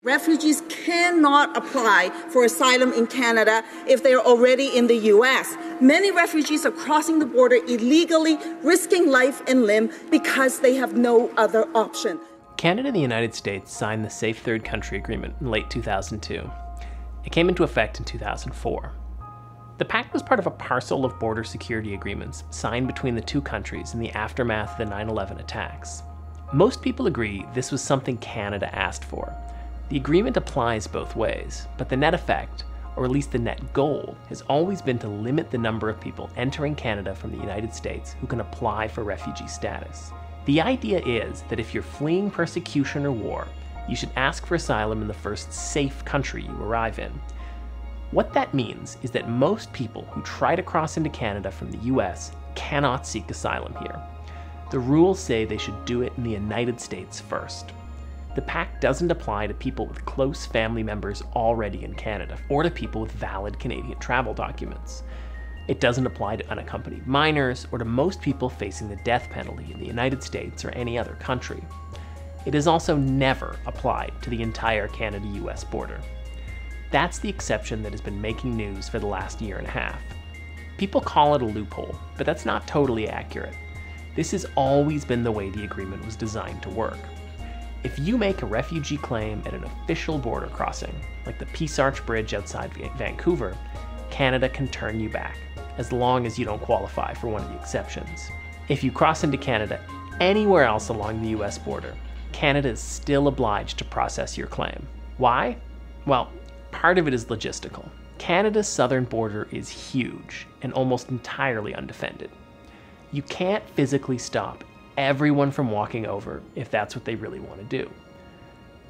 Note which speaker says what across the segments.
Speaker 1: Refugees cannot apply for asylum in Canada if they are already in the U.S. Many refugees are crossing the border illegally, risking life and limb because they have no other option.
Speaker 2: Canada and the United States signed the Safe Third Country Agreement in late 2002. It came into effect in 2004. The pact was part of a parcel of border security agreements signed between the two countries in the aftermath of the 9/11 attacks. Most people agree this was something Canada asked for. The agreement applies both ways, but the net effect, or at least the net goal, has always been to limit the number of people entering Canada from the United States who can apply for refugee status. The idea is that if you're fleeing persecution or war, you should ask for asylum in the first safe country you arrive in. What that means is that most people who try to cross into Canada from the US cannot seek asylum here. The rules say they should do it in the United States first. The pact doesn't apply to people with close family members already in Canada, or to people with valid Canadian travel documents. It doesn't apply to unaccompanied minors, or to most people facing the death penalty in the United States or any other country. It has also never applied to the entire Canada-US border. That's the exception that has been making news for the last year and a half. People call it a loophole, but that's not totally accurate. This has always been the way the agreement was designed to work. If you make a refugee claim at an official border crossing, like the Peace Arch Bridge outside Vancouver, Canada can turn you back, as long as you don't qualify for one of the exceptions. If you cross into Canada anywhere else along the US border, Canada is still obliged to process your claim. Why? Well, part of it is logistical. Canada's southern border is huge and almost entirely undefended. You can't physically stop everyone from walking over if that's what they really want to do.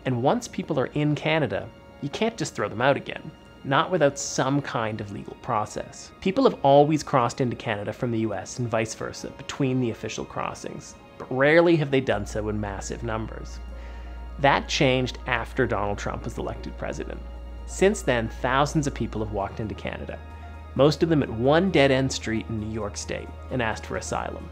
Speaker 2: And once people are in Canada, you can't just throw them out again, not without some kind of legal process. People have always crossed into Canada from the US and vice versa between the official crossings, but rarely have they done so in massive numbers. That changed after Donald Trump was elected president. Since then, thousands of people have walked into Canada, most of them at one dead-end street in New York State, and asked for asylum.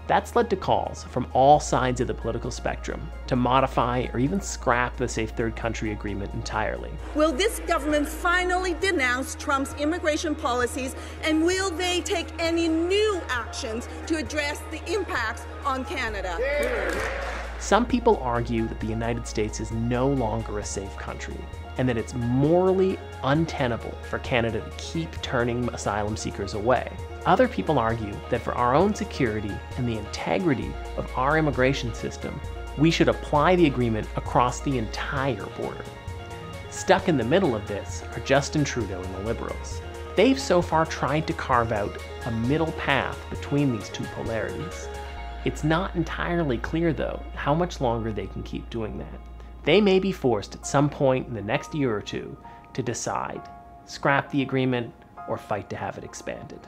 Speaker 2: That's led to calls from all sides of the political spectrum to modify or even scrap the Safe Third Country Agreement entirely.
Speaker 1: Will this government finally denounce Trump's immigration policies, and will they take any new actions to address the impacts on Canada?
Speaker 2: Some people argue that the United States is no longer a safe country, and that it's morally untenable for Canada to keep turning asylum seekers away. Other people argue that for our own security and the integrity of our immigration system, we should apply the agreement across the entire border. Stuck in the middle of this are Justin Trudeau and the Liberals. They've so far tried to carve out a middle path between these two polarities. It's not entirely clear, though, how much longer they can keep doing that. They may be forced at some point in the next year or two to decide, scrap the agreement or fight to have it expanded.